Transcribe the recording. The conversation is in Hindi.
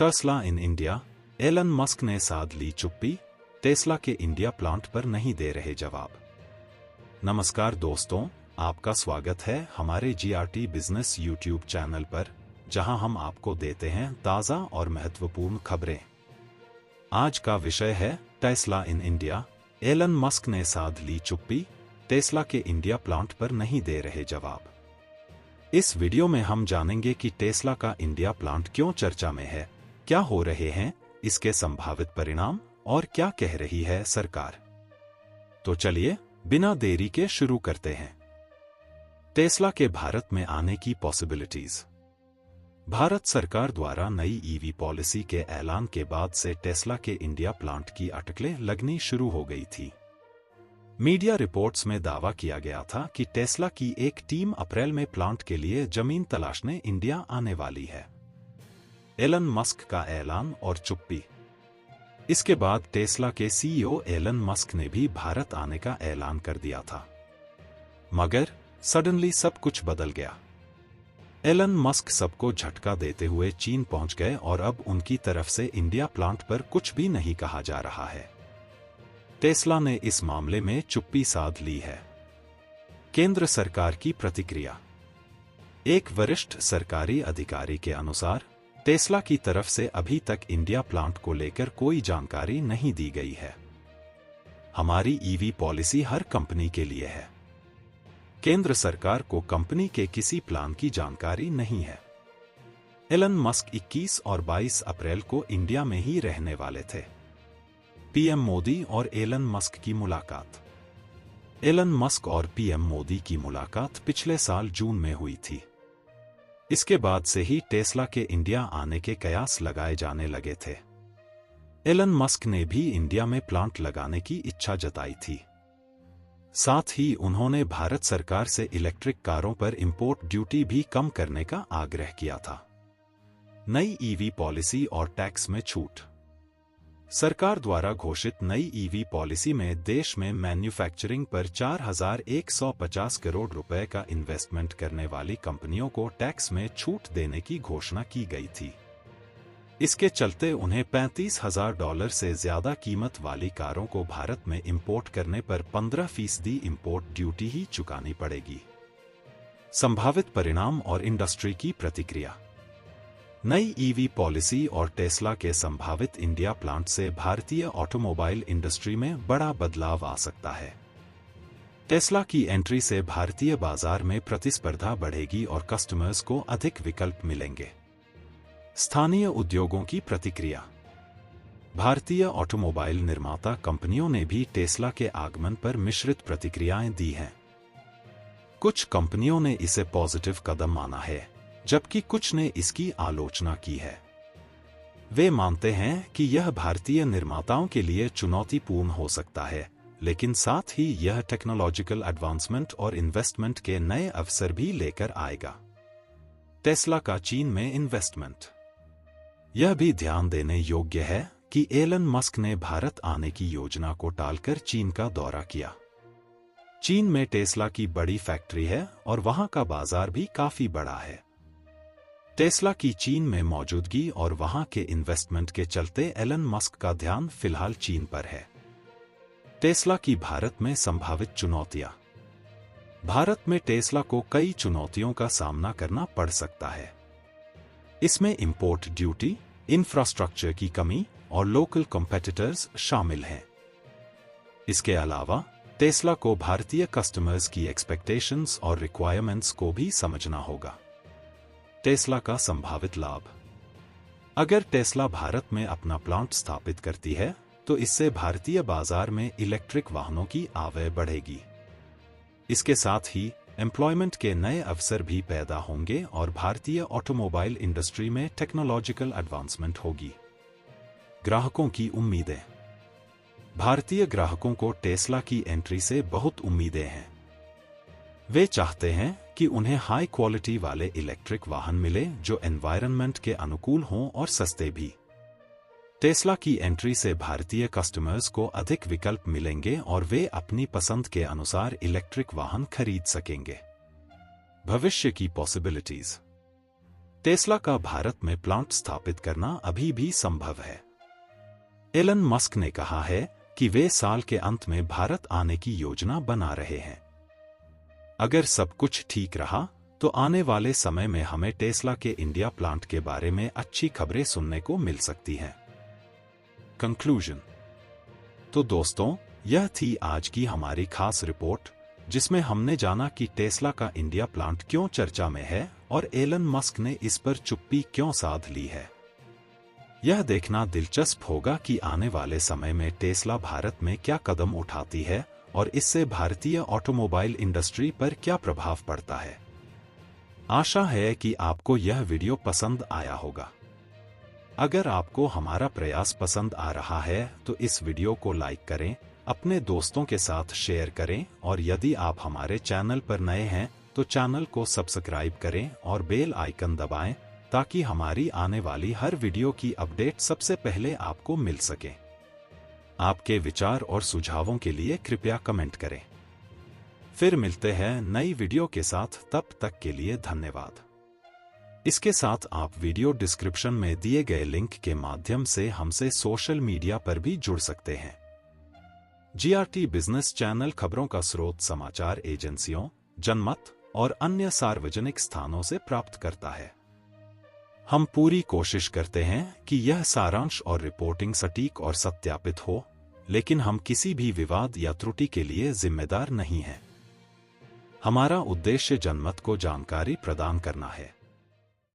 Tesla in India, Elon Musk ने साध ली चुप्पी, टेस्ला के इंडिया प्लांट पर नहीं दे रहे जवाब। नमस्कार दोस्तों, आपका स्वागत है हमारे जीआरटी बिजनेस यूट्यूब चैनल पर, जहां हम आपको देते हैं ताज़ा और महत्वपूर्ण खबरें। आज का विषय है Tesla in India, Elon Musk ने साध ली चुप्पी, टेस्ला के इंडिया प्लांट पर नहीं दे रहे जवाब। इस वीडियो में हम जानेंगे कि टेस्ला का इंडिया प्लांट क्यों चर्चा में है, क्या हो रहे हैं इसके संभावित परिणाम और क्या कह रही है सरकार। तो चलिए बिना देरी के शुरू करते हैं। टेस्ला के भारत में आने की पॉसिबिलिटीज। भारत सरकार द्वारा नई ईवी पॉलिसी के ऐलान के बाद से टेस्ला के इंडिया प्लांट की अटकलें लगनी शुरू हो गई थी। मीडिया रिपोर्ट्स में दावा किया गया था कि टेस्ला की एक टीम अप्रैल में प्लांट के लिए जमीन तलाशने इंडिया आने वाली है। एलन मस्क का ऐलान और चुप्पी। इसके बाद टेस्ला के सीईओ एलन मस्क ने भी भारत आने का ऐलान कर दिया था, मगर सडनली सब बदल बदल गया। एलन मस्क सबको झटका देते हुए चीन पहुंच गए और अब उनकी तरफ से इंडिया प्लांट पर कुछ भी नहीं कहा जा रहा है। टेस्ला ने इस मामले में चुप्पी साध ली है। केंद्र सरकार की प्रतिक्रिया। एक वरिष्ठ सरकारी अधिकारी के अनुसार टेस्ला की तरफ से अभी तक इंडिया प्लांट को लेकर कोई जानकारी नहीं दी गई है। हमारी ईवी पॉलिसी हर कंपनी के लिए है। केंद्र सरकार को कंपनी के किसी प्लान की जानकारी नहीं है। एलन मस्क 21 और 22 अप्रैल को इंडिया में ही रहने वाले थे। पीएम मोदी और एलन मस्क की मुलाकात। एलन मस्क और पीएम मोदी की मुलाकात पिछले साल जून में हुई थी। इसके बाद से ही टेस्ला के इंडिया आने के कयास लगाए जाने लगे थे। एलन मस्क ने भी इंडिया में प्लांट लगाने की इच्छा जताई थी। साथ ही उन्होंने भारत सरकार से इलेक्ट्रिक कारों पर इंपोर्ट ड्यूटी भी कम करने का आग्रह किया था। नई ईवी पॉलिसी और टैक्स में छूट। सरकार द्वारा घोषित नई ईवी पॉलिसी में देश में मैन्युफैक्चरिंग पर 4,150 करोड़ रुपए का इन्वेस्टमेंट करने वाली कंपनियों को टैक्स में छूट देने की घोषणा की गई थी। इसके चलते उन्हें $35,000 से ज्यादा कीमत वाली कारों को भारत में इंपोर्ट करने पर 15% इंपोर्ट ड्यूटी ही चुकानी पड़ेगी। संभावित परिणाम और इंडस्ट्री की प्रतिक्रिया। नई ईवी पॉलिसी और टेस्ला के संभावित इंडिया प्लांट से भारतीय ऑटोमोबाइल इंडस्ट्री में बड़ा बदलाव आ सकता है। टेस्ला की एंट्री से भारतीय बाजार में प्रतिस्पर्धा बढ़ेगी और कस्टमर्स को अधिक विकल्प मिलेंगे। स्थानीय उद्योगों की प्रतिक्रिया। भारतीय ऑटोमोबाइल निर्माता कंपनियों ने भी टेस्ला के आगमन पर मिश्रित प्रतिक्रियाएं दी हैं। कुछ कंपनियों ने इसे पॉजिटिव कदम माना है, जबकि कुछ ने इसकी आलोचना की है। वे मानते हैं कि यह भारतीय निर्माताओं के लिए चुनौतीपूर्ण हो सकता है, लेकिन साथ ही यह टेक्नोलॉजिकल एडवांसमेंट और इन्वेस्टमेंट के नए अवसर भी लेकर आएगा। टेस्ला का चीन में इन्वेस्टमेंट। यह भी ध्यान देने योग्य है कि एलन मस्क ने भारत आने की योजना को टालकर चीन का दौरा किया। चीन में टेस्ला की बड़ी फैक्ट्री है और वहां का बाजार भी काफी बड़ा है। टेस्ला की चीन में मौजूदगी और वहां के इन्वेस्टमेंट के चलते एलन मस्क का ध्यान फिलहाल चीन पर है। टेस्ला की भारत में संभावित चुनौतियां। भारत में टेस्ला को कई चुनौतियों का सामना करना पड़ सकता है। इसमें इंपोर्ट ड्यूटी, इंफ्रास्ट्रक्चर की कमी और लोकल कॉम्पिटिटर्स शामिल हैं। इसके अलावा टेस्ला को भारतीय कस्टमर्स की एक्सपेक्टेशंस और रिक्वायरमेंट्स को भी समझना होगा। टेस्ला का संभावित लाभ। अगर टेस्ला भारत में अपना प्लांट स्थापित करती है, तो इससे भारतीय बाजार में इलेक्ट्रिक वाहनों की आवाज़ बढ़ेगी। इसके साथ ही एम्प्लॉयमेंट के नए अवसर भी पैदा होंगे और भारतीय ऑटोमोबाइल इंडस्ट्री में टेक्नोलॉजिकल एडवांसमेंट होगी। ग्राहकों की उम्मीदें। भारतीय ग्राहकों को टेस्ला की एंट्री से बहुत उम्मीदें हैं। वे चाहते हैं कि उन्हें हाई क्वालिटी वाले इलेक्ट्रिक वाहन मिले जो एनवायरनमेंट के अनुकूल हों और सस्ते भी। टेस्ला की एंट्री से भारतीय कस्टमर्स को अधिक विकल्प मिलेंगे और वे अपनी पसंद के अनुसार इलेक्ट्रिक वाहन खरीद सकेंगे। भविष्य की पॉसिबिलिटीज। टेस्ला का भारत में प्लांट स्थापित करना अभी भी संभव है। एलन मस्क ने कहा है कि वे साल के अंत में भारत आने की योजना बना रहे हैं। अगर सब कुछ ठीक रहा तो आने वाले समय में हमें टेस्ला के इंडिया प्लांट के बारे में अच्छी खबरें सुनने को मिल सकती हैं। कंक्लूजन। तो दोस्तों, यह थी आज की हमारी खास रिपोर्ट, जिसमें हमने जाना कि टेस्ला का इंडिया प्लांट क्यों चर्चा में है और एलन मस्क ने इस पर चुप्पी क्यों साध ली है। यह देखना दिलचस्प होगा कि आने वाले समय में टेस्ला भारत में क्या कदम उठाती है और इससे भारतीय ऑटोमोबाइल इंडस्ट्री पर क्या प्रभाव पड़ता है। आशा है कि आपको यह वीडियो पसंद आया होगा। अगर आपको हमारा प्रयास पसंद आ रहा है तो इस वीडियो को लाइक करें, अपने दोस्तों के साथ शेयर करें और यदि आप हमारे चैनल पर नए हैं तो चैनल को सब्सक्राइब करें और बेल आइकन दबाएं ताकि हमारी आने वाली हर वीडियो की अपडेट सबसे पहले आपको मिल सके। आपके विचार और सुझावों के लिए कृपया कमेंट करें। फिर मिलते हैं नई वीडियो के साथ, तब तक के लिए धन्यवाद। इसके साथ आप वीडियो डिस्क्रिप्शन में दिए गए लिंक के माध्यम से हमसे सोशल मीडिया पर भी जुड़ सकते हैं। जीआरटी बिजनेस चैनल खबरों का स्रोत समाचार एजेंसियों, जनमत और अन्य सार्वजनिक स्थानों से प्राप्त करता है। हम पूरी कोशिश करते हैं कि यह सारांश और रिपोर्टिंग सटीक और सत्यापित हो, लेकिन हम किसी भी विवाद या त्रुटि के लिए जिम्मेदार नहीं हैं। हमारा उद्देश्य जनमत को जानकारी प्रदान करना है।